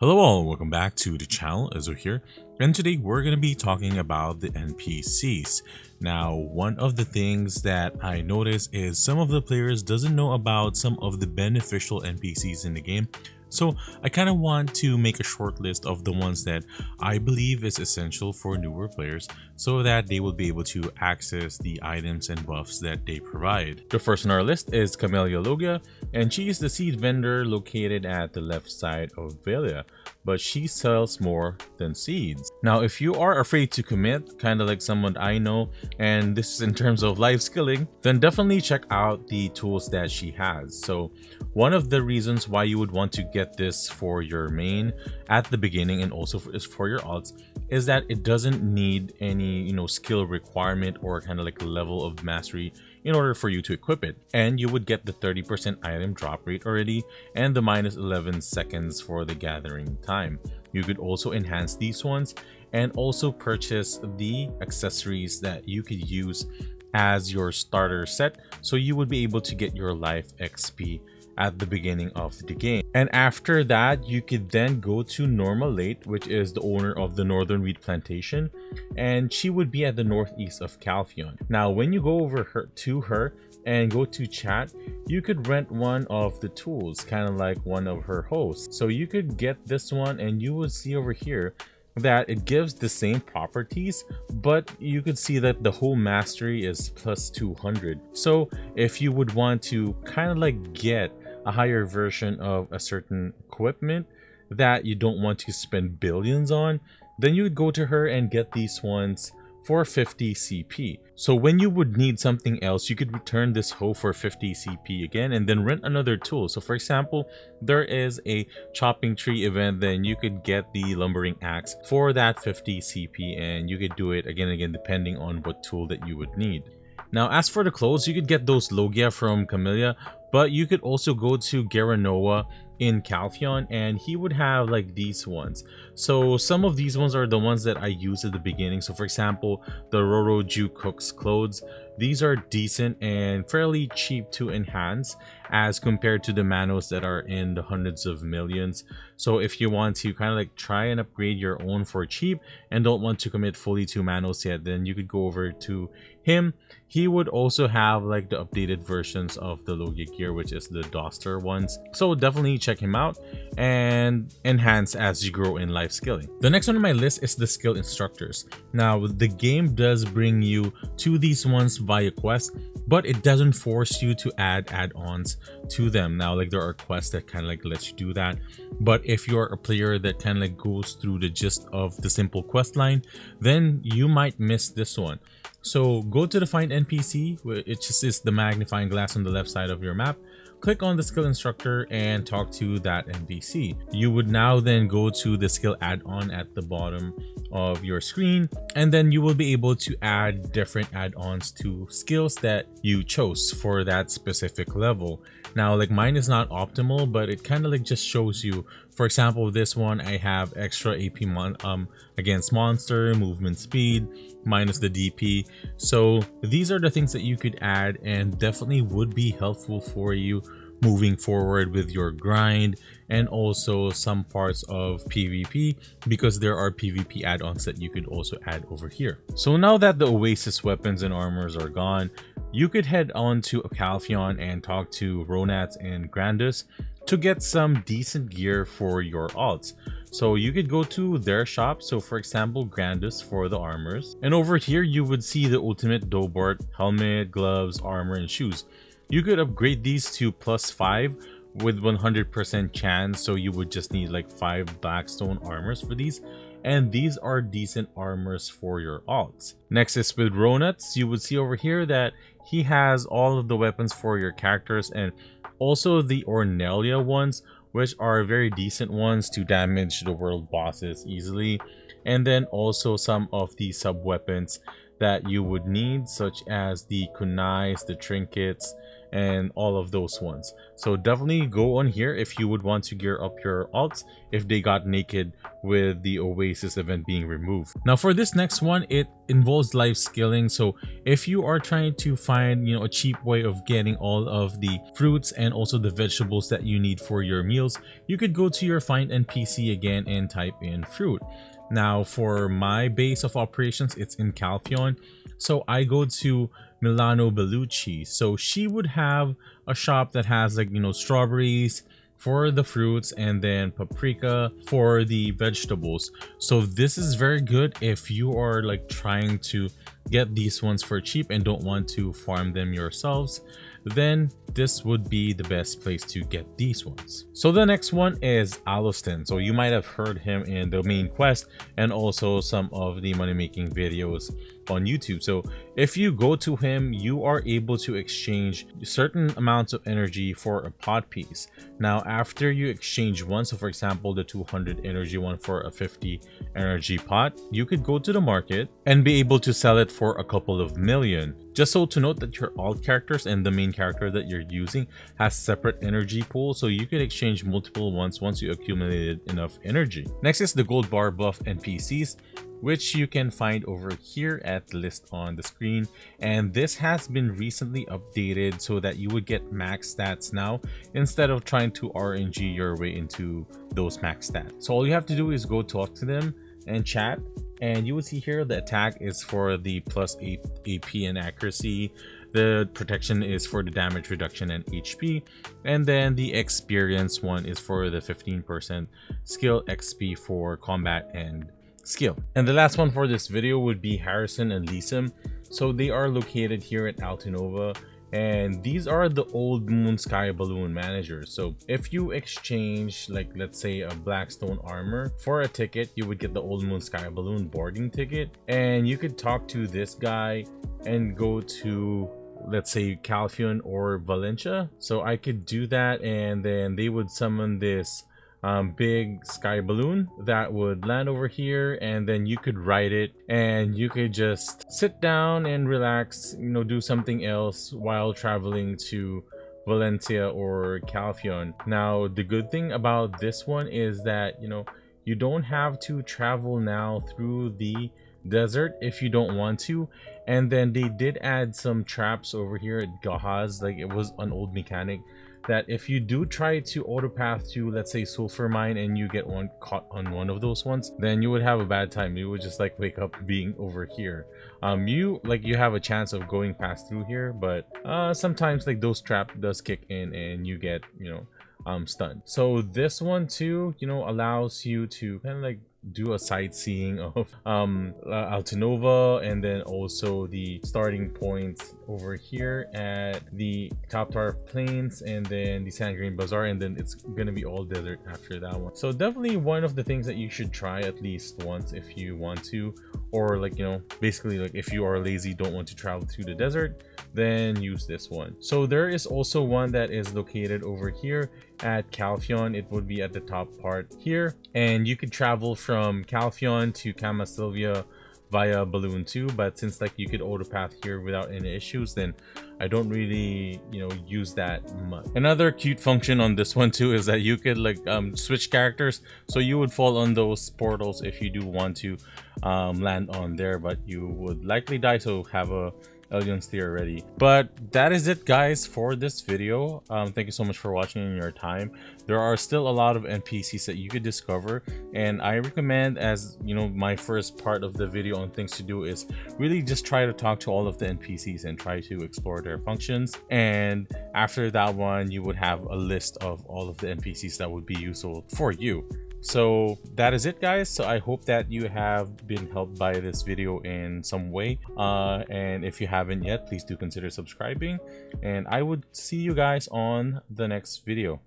Hello all, and welcome back to the channel. Ezo here, and today we're going to be talking about the NPCs. Now, one of the things that I noticed is some of the players doesn't know about some of the beneficial NPCs in the game. So I kind of want to make a short list of the ones that I believe is essential for newer players so that they will be able to access the items and buffs that they provide. The first on our list is Camellia Logia, and she is the seed vendor located at the left side of Valencia, but she sells more than seeds. Now, if you are afraid to commit, kind of like someone I know, and this is in terms of life skilling, then definitely check out the tools that she has. So one of the reasons why you would want to get this for your main at the beginning and also for your alts is that it doesn't need any skill requirement or kind of like a level of mastery in order for you to equip it, and you would get the 30% item drop rate already and the minus 11 seconds for the gathering time. You could also enhance these ones and also purchase the accessories that you could use as your starter set, so you would be able to get your life XP at the beginning of the game. And after that, you could then go to Norma Leight, which is the owner of the Northern Wheat Plantation, and she would be at the northeast of Calpheon. Now, when you go over to her and go to chat, you could rent one of the tools, kind of like one of her hosts. So you could get this one, and you will see over here that it gives the same properties, but you could see that the whole mastery is plus 200. So if you would want to kind of like get a higher version of a certain equipment that you don't want to spend billions on, then you would go to her and get these ones for 50 CP. So when you would need something else, you could return this hoe for 50 CP again and then rent another tool. So for example, there is a chopping tree event, then you could get the lumbering axe for that 50 CP, and you could do it again and again depending on what tool that you would need. Now, as for the clothes, you could get those Logia from Camellia, but you could also go to Geranoa in Calpheon and he would have like these ones. So some of these ones are the ones that I use at the beginning. So for example, the Roro Ju Cook's clothes, these are decent and fairly cheap to enhance as compared to the manos that are in the hundreds of millions. So if you want to kind of like try and upgrade your own for cheap and don't want to commit fully to manos yet, then you could go over to him. He would also have like the updated versions of the Logia gear, which is the Doster ones. So definitely check him out and enhance as you grow in life skilling. The next one on my list is the skill instructors. Now, the game does bring you to these ones via quest, but it doesn't force you to add add-ons to them. Now, like there are quests that kind of like let you do that, but if you're a player that kind of like goes through the gist of the simple quest line, then you might miss this one. So go to the find NPC, it just is the magnifying glass on the left side of your map. Click on the skill instructor and talk to that NPC. You would now then go to the skill add-on at the bottom of your screen, and then you will be able to add different add-ons to skills that you chose for that specific level. Now, like mine is not optimal, but it kind of like just shows you, for example, this one I have extra AP against monster, movement speed, minus the DP. So these are the things that you could add and definitely would be helpful for you moving forward with your grind and also some parts of PvP, because there are PvP add-ons that you could also add over here. So now that the Oasis weapons and armors are gone, you could head on to Calpheon and talk to Ronats and Grandus to get some decent gear for your alts. So you could go to their shop, so for example Grandus for the armors, and over here you would see the ultimate Dobart helmet, gloves, armor, and shoes. You could upgrade these to +5 with 100% chance, so you would just need like 5 Blackstone armors for these, and these are decent armors for your alts. Next is with Ronats. You would see over here that he has all of the weapons for your characters and also the Ornelia ones, which are very decent ones to damage the world bosses easily, and then also some of the sub weapons that you would need, such as the kunais, the trinkets, and all of those ones. So definitely go on here if you would want to gear up your alts if they got naked with the Oasis event being removed. Now for this next one, it involves life skilling. So if you are trying to find, a cheap way of getting all of the fruits and also the vegetables that you need for your meals, you could go to your find NPC again and type in fruit. Now for my base of operations, it's in Calpheon. So I go to Milano Bellucci. So she would have a shop that has like, strawberries for the fruits and then paprika for the vegetables. So this is very good if you are like trying to get these ones for cheap and don't want to farm them yourselves, then this would be the best place to get these ones. So the next one is Alustin. So you might have heard him in the main quest and also some of the money making videos on YouTube. So if you go to him, you are able to exchange certain amounts of energy for a pot piece. Now after you exchange one, so for example the 200 energy one for a 50 energy pot, you could go to the market and be able to sell it for a couple of million. Just so to note that your alt characters and the main character that you're using has separate energy pool, so you can exchange multiple ones once you accumulated enough energy. Next is the gold bar buff NPCs, which you can find over here at the list on the screen, and this has been recently updated so that you would get max stats now instead of trying to RNG your way into those max stats. So all you have to do is go talk to them and chat, and you will see here the attack is for the plus 8 AP and accuracy, the protection is for the damage reduction and HP, and then the experience one is for the 15% skill XP for combat and skill. And the last one for this video would be Harrison and Lisim. So they are located here at Altinova, and these are the old moon sky balloon managers. So if you exchange, like let's say a blackstone armor for a ticket, you would get the old moon sky balloon boarding ticket, and you could talk to this guy and go to, let's say, Calpheon or Valencia. So I could do that, and then they would summon this big sky balloon that would land over here, and then you could ride it and you could just sit down and relax, do something else while traveling to Valencia or Calpheon. Now the good thing about this one is that you don't have to travel now through the desert if you don't want to. And then they did add some traps over here at Gahaz, like it was an old mechanic that if you do try to autopath to, let's say, sulfur mine, and you get caught on one of those ones, then you would have a bad time. You would just like wake up being over here. You have a chance of going past through here, but sometimes like those trap does kick in and you get stunned. So this one too allows you to kind of like do a sightseeing of Altinova, and then also the starting points over here at the Taptar Plains and then the Sand Green Bazaar, and then it's gonna be all desert after that one. So definitely one of the things that you should try at least once if you want to, or like basically like if you are lazy, don't want to travel through the desert, then use this one. So there is also one that is located over here at Calpheon. It would be at the top part here, and you could travel from Calpheon to Camellia via Balloon 2, but since like you could autopath here without any issues, then I don't really use that much. Another cute function on this one too is that you could like switch characters, so you would fall on those portals if you do want to land on there, but you would likely die, so have a Elion's Theory ready. But that is it, guys, for this video. Thank you so much for watching in your time. There are still a lot of NPCs that you could discover, and I recommend, as my first part of the video on things to do is really just try to talk to all of the NPCs and try to explore their functions, and after that one you would have a list of all of the NPCs that would be useful for you. So that is it, guys. So I hope that you have been helped by this video in some way, and if you haven't yet, please do consider subscribing, and I would see you guys on the next video.